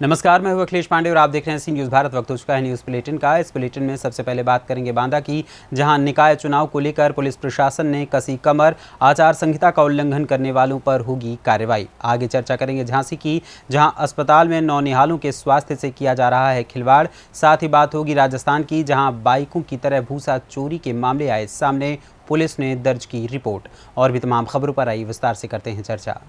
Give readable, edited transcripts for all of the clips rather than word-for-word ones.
नमस्कार, मैं हूं अखिलेश पांडे और आप देख रहे हैं सी न्यूज़ भारत। वक्त हो चुका है न्यूज़ बुलेटिन का। इस बुलेटिन में सबसे पहले बात करेंगे बांदा की, जहां निकाय चुनाव को लेकर पुलिस प्रशासन ने कसी कमर, आचार संहिता का उल्लंघन करने वालों पर होगी कार्रवाई। आगे चर्चा करेंगे झांसी की, जहां अस्पताल में नौनिहालों के स्वास्थ्य से किया जा रहा है खिलवाड़। साथ ही बात होगी राजस्थान की, जहाँ बाइकों की तरह भूसा चोरी के मामले आए सामने, पुलिस ने दर्ज की रिपोर्ट। और भी तमाम खबरों पर आई विस्तार से करते हैं चर्चा।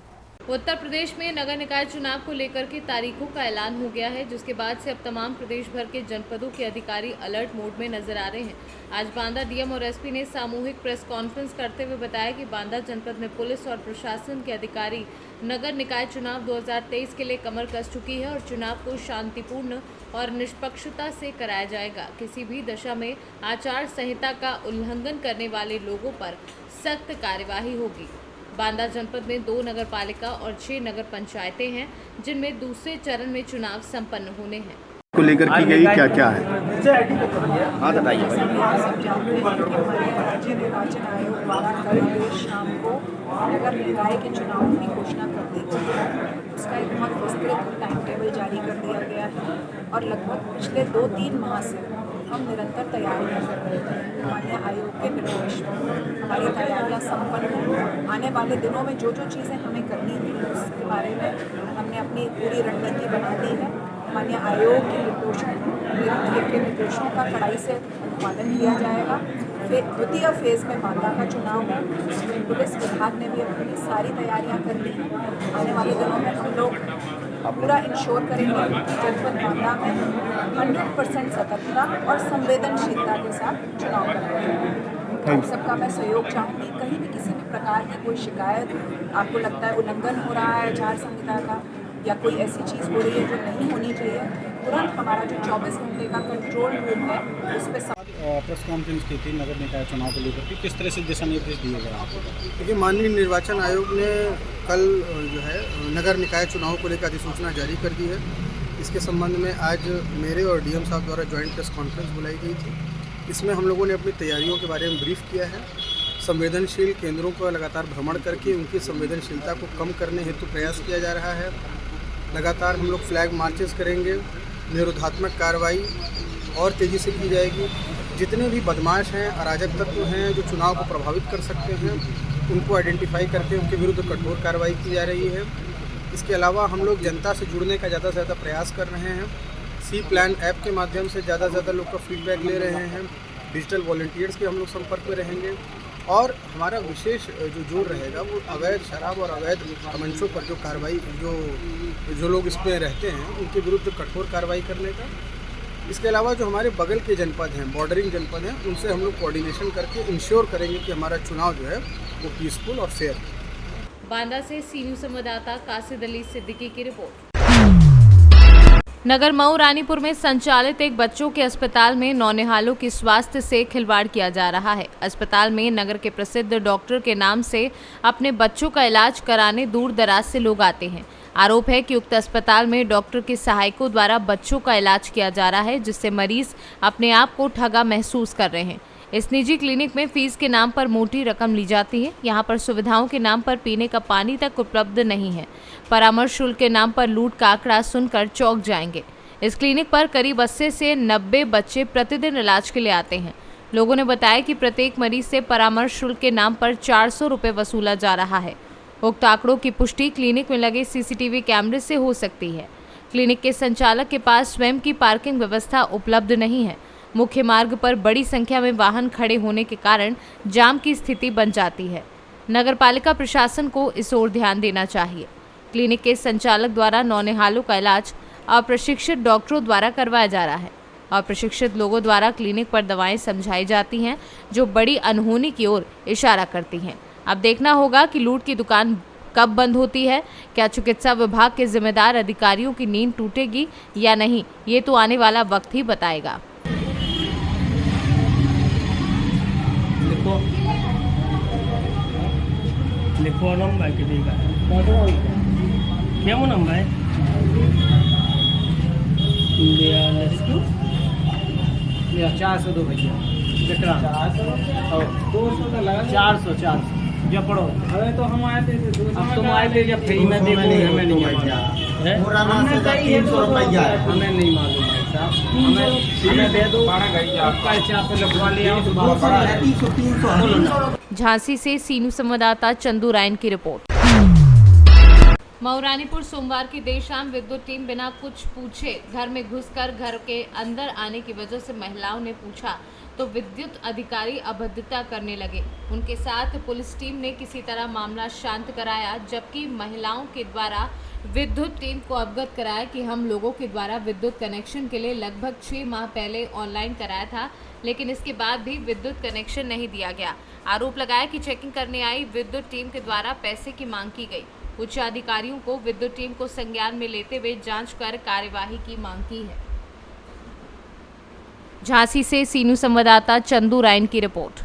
उत्तर प्रदेश में नगर निकाय चुनाव को लेकर के तारीखों का ऐलान हो गया है, जिसके बाद से अब तमाम प्रदेश भर के जनपदों के अधिकारी अलर्ट मोड में नजर आ रहे हैं। आज बांदा डीएम और एसपी ने सामूहिक प्रेस कॉन्फ्रेंस करते हुए बताया कि बांदा जनपद में पुलिस और प्रशासन के अधिकारी नगर निकाय चुनाव 2023 के लिए कमर कस चुकी है और चुनाव को शांतिपूर्ण और निष्पक्षता से कराया जाएगा। किसी भी दशा में आचार संहिता का उल्लंघन करने वाले लोगों पर सख्त कार्यवाही होगी। बांदा जनपद में 2 नगर पालिका और 6 नगर पंचायतें हैं, जिनमें दूसरे चरण में चुनाव संपन्न होने हैं। को लेकर की गई क्या क्या है? हाँ बताइए भाई। राज्य निर्वाचन आयोग द्वारा कल देर शाम को नगर निकाय के चुनाव की घोषणा कर दी गई है। उसका एक बहुत विस्तृत टाइम टेबल जारी कर दिया गया है और लगभग पिछले 2-3 माह से हम निरंतर तैयारियां कर रहे थे। माननीय आयोग के निर्देश में हमारी तैयारियां संपन्न हैं। आने वाले दिनों में जो जो चीज़ें हमें करनी थी उसके बारे में हमने अपनी पूरी रणनीति बना दी है। माननीय आयोग के निर्देशों का कड़ाई से अनुपालन किया जाएगा। फिर द्वितीय फेज़ में बांदा का चुनाव है, जिसमें पुलिस विभाग ने भी अपनी सारी तैयारियां कर ली हैं। आने वाले दिनों में हम लोग पूरा इंश्योर करेंगे कि जनपद बांदा में 100% सतर्कता और संवेदनशीलता के साथ चुनाव कराएंगे। आप सबका मैं सहयोग चाहूँगी। कहीं भी किसी भी प्रकार की कोई शिकायत आपको लगता है उल्लंघन हो रहा है आचार संहिता का या कोई ऐसी चीज़ हो रही है जो नहीं होनी चाहिए, तुरंत हमारा जो 24 घंटे का कंट्रोल रूम है उस पर प्रेस कॉन्फ्रेंस की थी नगर निकाय चुनाव को लेकर के, किस तरह से दिशा निर्देश दिए गए आपको? देखिए, माननीय निर्वाचन आयोग ने कल जो है नगर निकाय चुनाव को लेकर अधिसूचना जारी कर दी है। इसके संबंध में आज मेरे और डीएम साहब द्वारा ज्वाइंट प्रेस कॉन्फ्रेंस बुलाई गई थी। इसमें हम लोगों ने अपनी तैयारियों के बारे में ब्रीफ किया है। संवेदनशील केंद्रों का लगातार भ्रमण करके उनकी संवेदनशीलता को कम करने हेतु प्रयास किया जा रहा है। लगातार हम लोग फ्लैग मार्चेस करेंगे। निरोधात्मक कार्रवाई और तेज़ी से की जाएगी। जितने भी बदमाश हैं, अराजक तत्व हैं जो चुनाव को प्रभावित कर सकते हैं, उनको आइडेंटिफाई करके उनके विरुद्ध कठोर कार्रवाई की जा रही है। इसके अलावा हम लोग जनता से जुड़ने का ज़्यादा से ज़्यादा प्रयास कर रहे हैं। सी प्लान ऐप के माध्यम से ज़्यादा से ज़्यादा लोग का फीडबैक ले रहे हैं। डिजिटल वॉलंटियर्स के हम लोग संपर्क में रहेंगे और हमारा विशेष जो जोर रहेगा वो अवैध शराब और अवैध मंचों पर जो कार्रवाई जो लोग इसमें रहते हैं उनके विरुद्ध कठोर कार्रवाई करने का। इसके अलावा जो हमारे बगल के जनपद हैं, बॉर्डरिंग जनपद हैं, उनसे हम लोग कोऑर्डिनेशन करके इंश्योर करेंगे कि हमारा चुनाव जो है वो पीसफुल और फेयर है। बांदा से सी न्यूज़ संवाददाता कासिद अली सिद्दीकी की रिपोर्ट। नगर मऊ रानीपुर में संचालित एक बच्चों के अस्पताल में नौनिहालों की स्वास्थ्य से खिलवाड़ किया जा रहा है। अस्पताल में नगर के प्रसिद्ध डॉक्टर के नाम से अपने बच्चों का इलाज कराने दूर दराज से लोग आते हैं। आरोप है कि उक्त अस्पताल में डॉक्टर के सहायकों द्वारा बच्चों का इलाज किया जा रहा है, जिससे मरीज अपने आप को ठगा महसूस कर रहे हैं। इस निजी क्लिनिक में फीस के नाम पर मोटी रकम ली जाती है। यहाँ पर सुविधाओं के नाम पर पीने का पानी तक उपलब्ध नहीं है। परामर्श शुल्क के नाम पर लूट का आंकड़ा सुनकर चौंक जाएंगे। इस क्लिनिक पर करीब 80 से 90 बच्चे प्रतिदिन इलाज के लिए आते हैं। लोगों ने बताया कि प्रत्येक मरीज से परामर्श शुल्क के नाम पर 400 रुपये वसूला जा रहा है। उक्त आंकड़ों की पुष्टि क्लिनिक में लगे सीसीटीवी कैमरे से हो सकती है। क्लिनिक के संचालक के पास स्वयं की पार्किंग व्यवस्था उपलब्ध नहीं है। मुख्य मार्ग पर बड़ी संख्या में वाहन खड़े होने के कारण जाम की स्थिति बन जाती है। नगर पालिका प्रशासन को इस ओर ध्यान देना चाहिए। क्लिनिक के संचालक द्वारा नौनिहालों का इलाज अप्रशिक्षित डॉक्टरों द्वारा करवाया जा रहा है। अप्रशिक्षित लोगों द्वारा क्लिनिक पर दवाएं समझाई जाती हैं, जो बड़ी अनहोनी की ओर इशारा करती हैं। अब देखना होगा कि लूट की दुकान कब बंद होती है। क्या चिकित्सा विभाग के जिम्मेदार अधिकारियों की नींद टूटेगी या नहीं, ये तो आने वाला वक्त ही बताएगा। लिखो नंबर के देगा क्या वो नंबर है 402 भैया 400 जब पढ़ो। अरे तो हम आए थे, अब तुम आए थे जब फ्री में देखो, हमें नहीं आया। है? मुराना से 300 रुपया है। हमें नहीं मालूम है साहब, हमें दे दो, पैसे आप लिखवा लिया। 300 झांसी से सीनू संवाददाता चंदू रायन की रिपोर्ट। मऊरानीपुर सोमवार की देर शाम विद्युत टीम बिना कुछ पूछे घर में घुसकर घर के अंदर आने की वजह से महिलाओं ने पूछा तो विद्युत अधिकारी अभद्रता करने लगे। उनके साथ पुलिस टीम ने किसी तरह मामला शांत कराया, जबकि महिलाओं के द्वारा विद्युत टीम को अवगत कराया कि हम लोगों के द्वारा विद्युत कनेक्शन के लिए लगभग 6 माह पहले ऑनलाइन कराया था, लेकिन इसके बाद भी विद्युत कनेक्शन नहीं दिया गया। आरोप लगाया कि चेकिंग करने आई विद्युत टीम के द्वारा पैसे की मांग की गई। उच्च अधिकारियों को विद्युत टीम को संज्ञान में लेते हुए जांच कर कार्यवाही की मांग की है। झांसी से सीनू संवाददाता चंदू रायन की रिपोर्ट।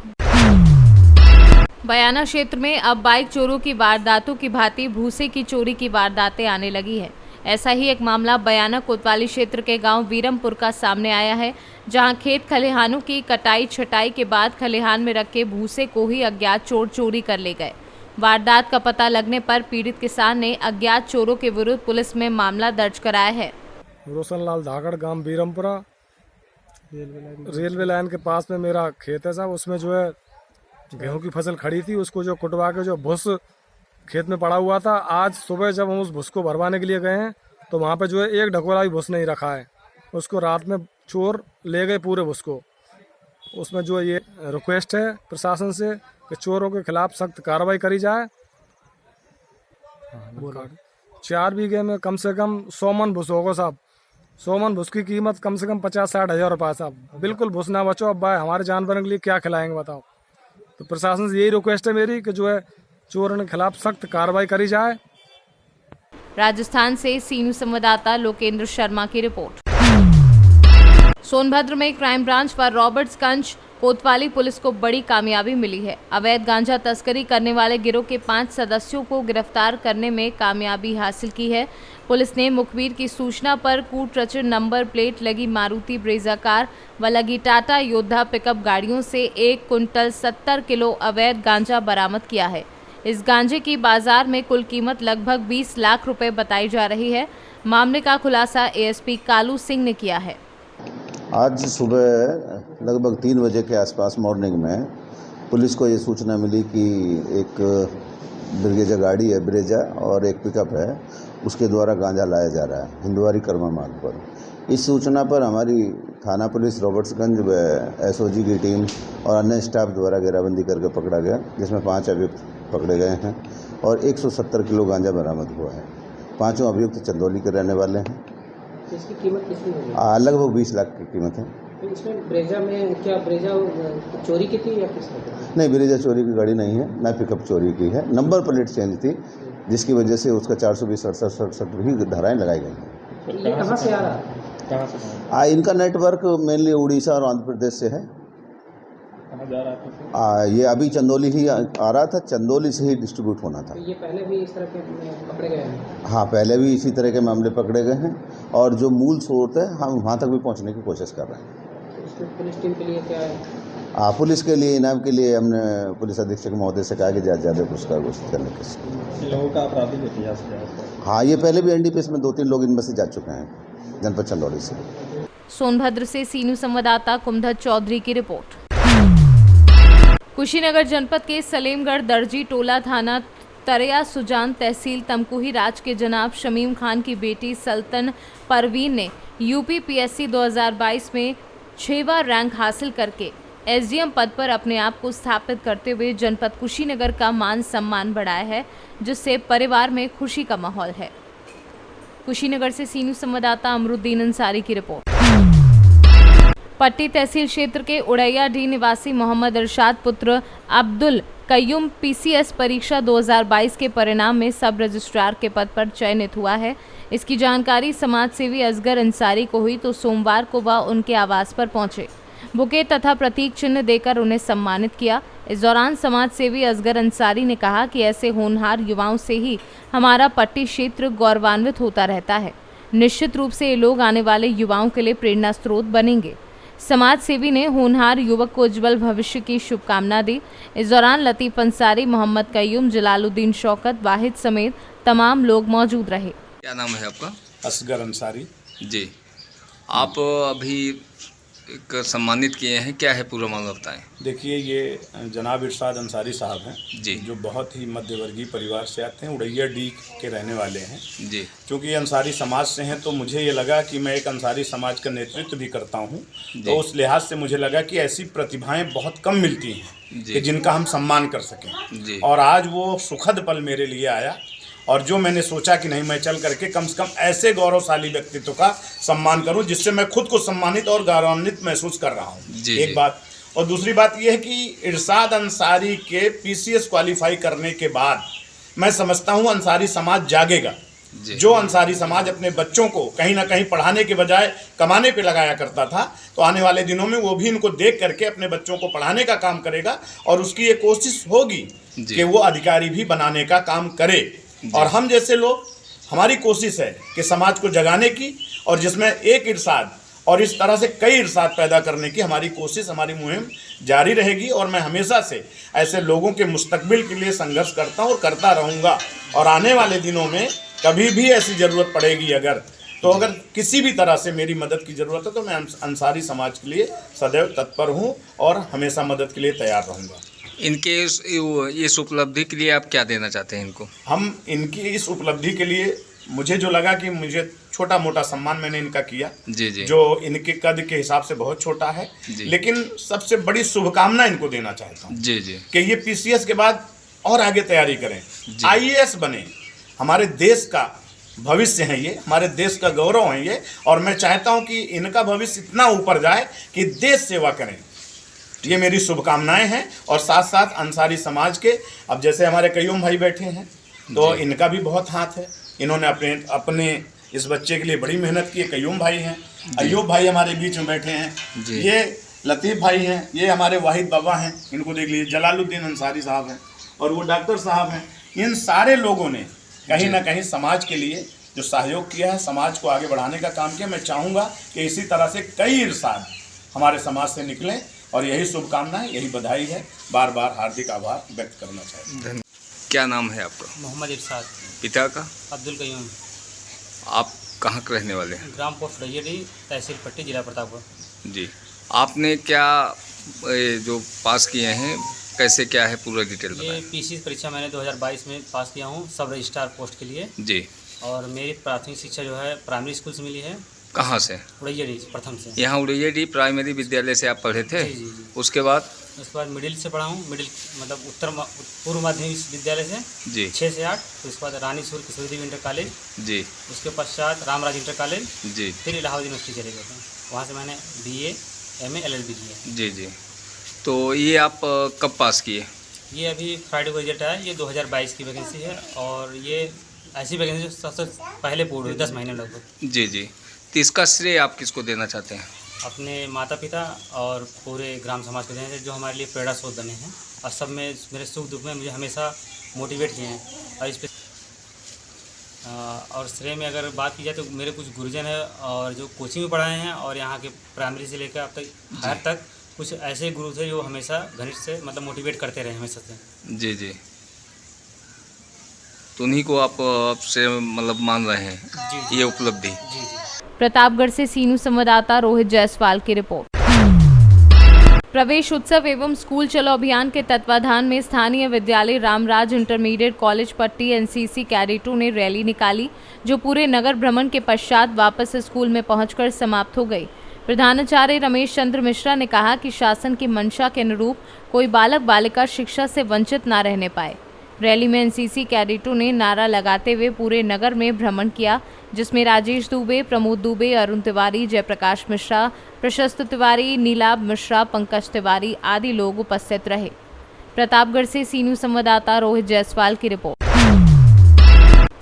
बयाना क्षेत्र में अब बाइक चोरों की वारदातों की भांति भूसे की चोरी की वारदातें आने लगी है। ऐसा ही एक मामला बयाना कोतवाली क्षेत्र के गांव वीरमपुर का सामने आया है, जहां खेत खलिहानों की कटाई छटाई के बाद खलिहान में रखे भूसे को ही अज्ञात चोर चोरी कर ले गए। वारदात का पता लगने पर पीड़ित किसान ने अज्ञात चोरों के विरुद्ध पुलिस में मामला दर्ज कराया है। रोशनलाल धाकड़, गांव वीरमपुरा, रेलवे लाइन के पास में मेरा खेत है साहब। उसमें जो है गेहूं की फसल खड़ी थी, उसको जो कुटवा के जो भुस खेत में पड़ा हुआ था, आज सुबह जब हम उस भुस को भरवाने के लिए गए हैं तो वहाँ पे जो है एक ढकोला भी भुस नहीं रखा है। उसको रात में चोर ले गए पूरे भुस को। उसमें जो ये रिक्वेस्ट है प्रशासन से कि चोरों के खिलाफ सख्त कार्रवाई करी जाए। 4 बीघे में कम से कम 100 मन भुस होगा साहब। 100 मन भुस की कीमत कम से कम 50-60 हज़ार रुपये साहब। बिल्कुल भुस ना बचो। अब भाई हमारे जानवरों के लिए क्या खिलाएंगे बताओ। तो प्रशासन से यही रिक्वेस्ट है मेरी कि जो है चोरों के खिलाफ सख्त कार्रवाई करी जाए। राजस्थान से सीनू संवाददाता लोकेंद्र शर्मा की रिपोर्ट। सोनभद्र में क्राइम ब्रांच व रॉबर्ट्सगंज कोतवाली पुलिस को बड़ी कामयाबी मिली है। अवैध गांजा तस्करी करने वाले गिरोह के 5 सदस्यों को गिरफ्तार करने में कामयाबी हासिल की है। पुलिस ने मुखबिर की सूचना पर कूटरचर नंबर प्लेट लगी मारुति ब्रेजा कार व लगी टाटा योद्धा पिकअप गाड़ियों से 1 कुंटल 70 किलो अवैध गांजा बरामद किया है। इस गांजे की बाजार में कुल कीमत लगभग 20 लाख रुपए बताई जा रही है। मामले का खुलासा एएसपी कालू सिंह ने किया है। आज सुबह लगभग 3 बजे के आसपास मॉर्निंग में पुलिस को ये सूचना मिली कि एक ब्रेजा गाड़ी है, ब्रेजा, और एक पिकअप है, उसके द्वारा गांजा लाया जा रहा है हिंदवारी कर्मा मार्ग पर। इस सूचना पर हमारी थाना पुलिस रॉबर्ट्सगंज व एसओजी की टीम और अन्य स्टाफ द्वारा घेराबंदी करके पकड़ा गया, जिसमें 5 अभियुक्त पकड़े गए हैं और 170 किलो गांजा बरामद हुआ है। 5 अभियुक्त चंदौली के रहने वाले हैं। इसकी कीमत कितनी होगी? लगभग 20 लाख की कीमत है। तो इसमें ब्रेजा में क्या ब्रेजा चोरी की थी या किसने? नहीं, ब्रेजा चोरी की गाड़ी नहीं है, ना पिकअप चोरी की है। नंबर प्लेट चेंज थी, जिसकी वजह से उसका 420-67 भी धाराएं लगाई गई हैं। ये कहाँ से आ रहा है? इनका नेटवर्क मेनली उड़ीसा और आंध्र प्रदेश से है। ये अभी चंदौली ही आ रहा था, चंदौली से ही डिस्ट्रीब्यूट होना था। तो ये पहले भी इस तरह के पकड़े गए हैं? हाँ, पहले भी इसी तरह के मामले पकड़े गए हैं और जो मूल स्रोत है हम वहाँ तक भी पहुँचने की कोशिश कर रहे हैं। तो इसमें पुलिस टीम के लिए क्या है? पुलिस के लिए इनाम के लिए हमने पुलिस अधीक्षक महोदय से कहा कि ज़्यादा पुरस्कार घोषित करने के लोगों का आपराधिक इतिहास। हाँ, ये पहले भी एनडीपीएस में 2-3 लोग इनमें से जा चुके हैं जनपद चंदौली से। सोनभद्र से सीनू संवाददाता कुमधर चौधरी की रिपोर्ट। कुशीनगर जनपद के सलेमगढ़ दर्जी टोला थाना तरया सुजान तहसील तमकुही राज के जनाब शमीम खान की बेटी सल्तन परवीन ने यूपीपीएससी 2022 में 6वां रैंक हासिल करके एसडीएम पद पर अपने आप को स्थापित करते हुए जनपद कुशीनगर का मान सम्मान बढ़ाया है, जिससे परिवार में खुशी का माहौल है। कुशीनगर से सीनू संवाददाता अमरुद्दीन अंसारी की रिपोर्ट। पट्टी तहसील क्षेत्र के उड़ैया डी निवासी मोहम्मद इरशाद पुत्र अब्दुल कय्यूम पीसीएस परीक्षा 2022 के परिणाम में सब रजिस्ट्रार के पद पर चयनित हुआ है। इसकी जानकारी समाज सेवी असगर अंसारी को हुई तो सोमवार को वह उनके आवास पर पहुंचे। बुके तथा प्रतीक चिन्ह देकर उन्हें सम्मानित किया। इस दौरान समाज सेवी असगर अंसारी ने कहा कि ऐसे होनहार युवाओं से ही हमारा पट्टी क्षेत्र गौरवान्वित होता रहता है। निश्चित रूप से ये लोग आने वाले युवाओं के लिए प्रेरणा स्रोत बनेंगे। समाज सेवी ने होनहार युवक को उज्जवल भविष्य की शुभकामना दी। इस दौरान लतीफ अंसारी, मोहम्मद कय्यूम, जलालुद्दीन शौकत, वाहिद समेत तमाम लोग मौजूद रहे। क्या नाम है आपका? असगर अंसारी। जी, आप अभी एक सम्मानित किए हैं, क्या है पूरा मामला बताएं। देखिए, ये जनाब इरशाद अंसारी साहब हैं जी, जो बहुत ही मध्यवर्गीय परिवार से आते हैं, उड़ैया डी के रहने वाले हैं जी, क्योंकि ये अंसारी समाज से हैं तो मुझे ये लगा कि मैं एक अंसारी समाज का नेतृत्व भी करता हूँ, तो उस लिहाज से मुझे लगा कि ऐसी प्रतिभाएं बहुत कम मिलती हैं कि जिनका हम सम्मान कर सकें। और आज वो सुखद पल मेरे लिए आया और जो मैंने सोचा कि नहीं, मैं चल करके कम से कम ऐसे गौरवशाली व्यक्तित्व का सम्मान करूं जिससे मैं खुद को सम्मानित और गौरवान्वित महसूस कर रहा हूं। एक बात। और दूसरी बात यह है कि इरशाद अंसारी के पीसीएस क्वालिफाई करने के बाद मैं समझता हूं अंसारी समाज जागेगा। जो अंसारी समाज अपने बच्चों को कहीं ना कहीं पढ़ाने के बजाय कमाने पे लगाया करता था, तो आने वाले दिनों में वो भी इनको देख करके अपने बच्चों को पढ़ाने का काम करेगा और उसकी ये कोशिश होगी कि वो अधिकारी भी बनाने का काम करे। और हम जैसे लोग, हमारी कोशिश है कि समाज को जगाने की और जिसमें एक इरशाद और इस तरह से कई इरशाद पैदा करने की हमारी कोशिश, हमारी मुहिम जारी रहेगी। और मैं हमेशा से ऐसे लोगों के मुस्तकबिल के लिए संघर्ष करता हूँ और करता रहूँगा। और आने वाले दिनों में कभी भी ऐसी ज़रूरत पड़ेगी अगर किसी भी तरह से मेरी मदद की ज़रूरत है तो मैं अंसारी समाज के लिए सदैव तत्पर हूँ और हमेशा मदद के लिए तैयार रहूँगा। इनके इस उपलब्धि के लिए आप क्या देना चाहते हैं इनको? हम इनकी इस उपलब्धि के लिए मुझे जो लगा कि मुझे छोटा मोटा सम्मान मैंने इनका किया, जी जी, जो इनके कद के हिसाब से बहुत छोटा है, लेकिन सबसे बड़ी शुभकामना इनको देना चाहता हूँ जी जी कि ये पीसीएस के बाद और आगे तैयारी करें, आईएएस बने। हमारे देश का भविष्य है ये, हमारे देश का गौरव है ये, और मैं चाहता हूँ कि इनका भविष्य इतना ऊपर जाए कि देश सेवा करें। ये मेरी शुभकामनाएं हैं। और साथ साथ अंसारी समाज के, अब जैसे हमारे कयूम भाई बैठे हैं तो इनका भी बहुत हाथ है। इन्होंने अपने इस बच्चे के लिए बड़ी मेहनत की है। कयूम भाई हैं, अयूब भाई हमारे बीच में बैठे हैं, ये लतीफ़ भाई हैं, ये हमारे वाहिद बाबा हैं, इनको देख लीजिए, जलालुद्दीन अंसारी साहब हैं और वो डॉक्टर साहब हैं। इन सारे लोगों ने कहीं ना कहीं समाज के लिए जो सहयोग किया है, समाज को आगे बढ़ाने का काम किया। मैं चाहूँगा कि इसी तरह से कई इरशाद हमारे समाज से निकलें और यही शुभकामनाएं, यही बधाई है। बार बार हार्दिक आभार व्यक्त करना चाहिए। क्या नाम है आपका? मोहम्मद इरशाद। पिता का? अब्दुल कयूम। आप कहाँ के रहने वाले हैं? ग्राम पोस्ट रैयडी, तहसील पट्टी, जिला प्रतापगढ़। जी, आपने क्या जो पास किए हैं, कैसे क्या है पूरा डिटेल बताएं। ये पीसी परीक्षा मैंने 2022 में पास किया हूँ सब रजिस्ट्रार पोस्ट के लिए जी। और मेरी प्राथमिक शिक्षा जो है प्राइमरी स्कूल से मिली है। कहाँ से? उड़ैया प्रथम से। यहाँ उड़ैया प्राइमरी विद्यालय से आप पढ़े थे? जी जी जी। उसके बाद मिडिल से पढ़ा हूँ, मिडिल मतलब पूर्व माध्यमिक विद्यालय से जी 6 से 8। तो उसके बाद रानी सूर किशोरी देवी इंटर कॉलेज जी, उसके पश्चात रामराज इंटर कॉलेज जी, फिर इलाहाबाद यूनिवर्सिटी चले गए थे। वहाँ से मैंने BA MA LLB किया। जी जी। तो ये आप कब पास किए? ये अभी फ्राइडे को रिजल्ट आया। ये 2022 की वैकेंसी है और ये ऐसी वैकेंसी जो सबसे पहले पूर्ण हुई 10 महीने लगभग। जी जी। तो इसका श्रेय आप किसको देना चाहते हैं? अपने माता पिता और पूरे ग्राम समाज को देने जो हमारे लिए प्रेरणा स्रोत बने हैं और सब में मेरे सुख दुख में मुझे हमेशा मोटिवेट किए हैं। और इस और श्रेय में अगर बात की जाए तो मेरे कुछ गुरुजन हैं और जो कोचिंग में पढ़ाए हैं और यहाँ के प्राइमरी से लेकर अब तक हायर तक कुछ ऐसे गुरु थे जो हमेशा घनिष्ठ से मतलब मोटिवेट करते रहे हमेशा से। जी जी। तो उन्हीं को आप से मतलब मान रहे हैं ये उपलब्धि? जी जी। प्रतापगढ़ से सीनू संवाददाता रोहित जायसवाल की रिपोर्ट। प्रवेश उत्सव एवं स्कूल चलो अभियान के तत्वाधान में स्थानीय विद्यालय रामराज इंटरमीडिएट कॉलेज पट्टी NCC कैडेटों ने रैली निकाली, जो पूरे नगर भ्रमण के पश्चात वापस स्कूल में पहुंचकर समाप्त हो गई। प्रधानाचार्य रमेश चंद्र मिश्रा ने कहा कि शासन की मंशा के अनुरूप कोई बालक बालिका शिक्षा से वंचित न रहने पाए। रैली में NCC कैडेटों ने नारा लगाते हुए पूरे नगर में भ्रमण किया, जिसमें राजेश दुबे, प्रमोद दुबे, अरुण तिवारी, जयप्रकाश मिश्रा, प्रशस्त तिवारी, नीलाभ मिश्रा, पंकज तिवारी आदि लोग उपस्थित रहे। प्रतापगढ़ से सीनू संवाददाता रोहित जायसवाल की रिपोर्ट।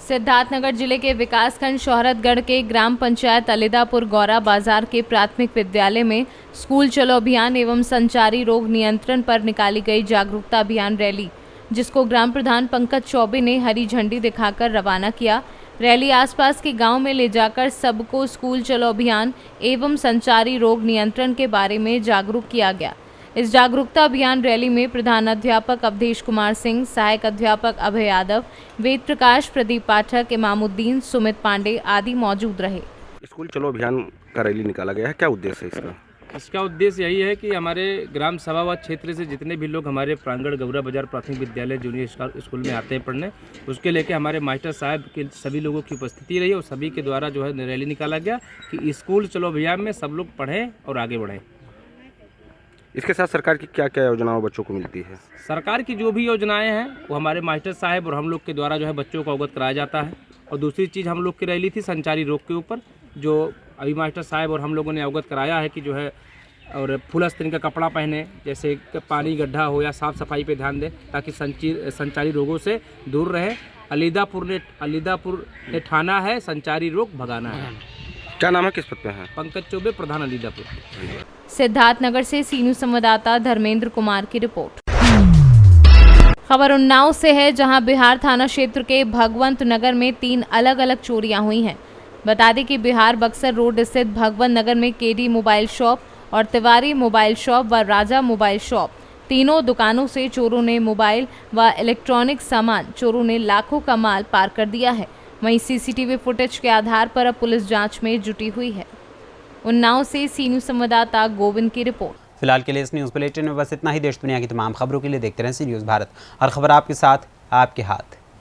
सिद्धार्थनगर जिले के विकासखंड शोहरतगढ़ के ग्राम पंचायत अलीदापुर गौरा बाजार के प्राथमिक विद्यालय में स्कूल चलो अभियान एवं संचारी रोग नियंत्रण पर निकाली गई जागरूकता अभियान रैली, जिसको ग्राम प्रधान पंकज चौबे ने हरी झंडी दिखाकर रवाना किया। रैली आसपास के गांव में ले जाकर सबको स्कूल चलो अभियान एवं संचारी रोग नियंत्रण के बारे में जागरूक किया गया। इस जागरूकता अभियान रैली में प्रधानाध्यापक अवधेश कुमार सिंह, सहायक अध्यापक अभय यादव, वेद प्रकाश, प्रदीप पाठक, इमामुद्दीन, सुमित पांडे आदि मौजूद रहे। स्कूल चलो अभियान का रैली निकाला गया है, क्या उद्देश्य है इसका? इसका उद्देश्य यही है कि हमारे ग्राम सभा व क्षेत्र से जितने भी लोग हमारे प्रांगण गौरा बाजार प्राथमिक विद्यालय जूनियर स्कूल में आते हैं पढ़ने, उसके लेके हमारे मास्टर साहब के सभी लोगों की उपस्थिति रही और सभी के द्वारा जो है रैली निकाला गया कि स्कूल चलो अभियान में सब लोग पढ़ें और आगे बढ़ें। इसके साथ सरकार की क्या क्या योजनाएं बच्चों को मिलती है? सरकार की जो भी योजनाएं हैं वो हमारे मास्टर साहब और हम लोग के द्वारा जो है बच्चों को अवगत कराया जाता है। और दूसरी चीज़ हम लोग की रैली थी संचारी रोग के ऊपर, जो अभी मास्टर साहब और हम लोगों ने अवगत कराया है कि जो है और फुल आस्तीन का कपड़ा पहने, जैसे पानी गड्ढा हो या साफ़ सफाई पे ध्यान दें ताकि संचारी रोगों से दूर रहे। अलीदापुर ने ठाना है संचारी रोग भगाना है। क्या नाम है, किस पद पे हैं? पंकज चौबे, प्रधान अलीदापुर। सिद्धार्थनगर से सीनू संवाददाता धर्मेंद्र कुमार की रिपोर्ट। खबर उन्नाव से है, जहां बिहार थाना क्षेत्र के भगवंत नगर में 3 अलग अलग चोरियां हुई हैं। बता दें कि बिहार बक्सर रोड स्थित भगवंत नगर में केडी मोबाइल शॉप और तिवारी मोबाइल शॉप व राजा मोबाइल शॉप, तीनों दुकानों से चोरों ने मोबाइल व इलेक्ट्रॉनिक सामान, चोरों ने लाखों का माल पार कर दिया है। वहीं सीसीटीवी फुटेज के आधार पर अब पुलिस जांच में जुटी हुई है। उन्नाव से सीनू संवाददाता गोविंद की रिपोर्ट। फिलहाल के लिए इस न्यूज़ बुलेटिन में बस इतना ही। देश दुनिया की तमाम खबरों के लिए देखते रहें सी न्यूज़ भारत। हर खबर आपके साथ, आपके हाथ।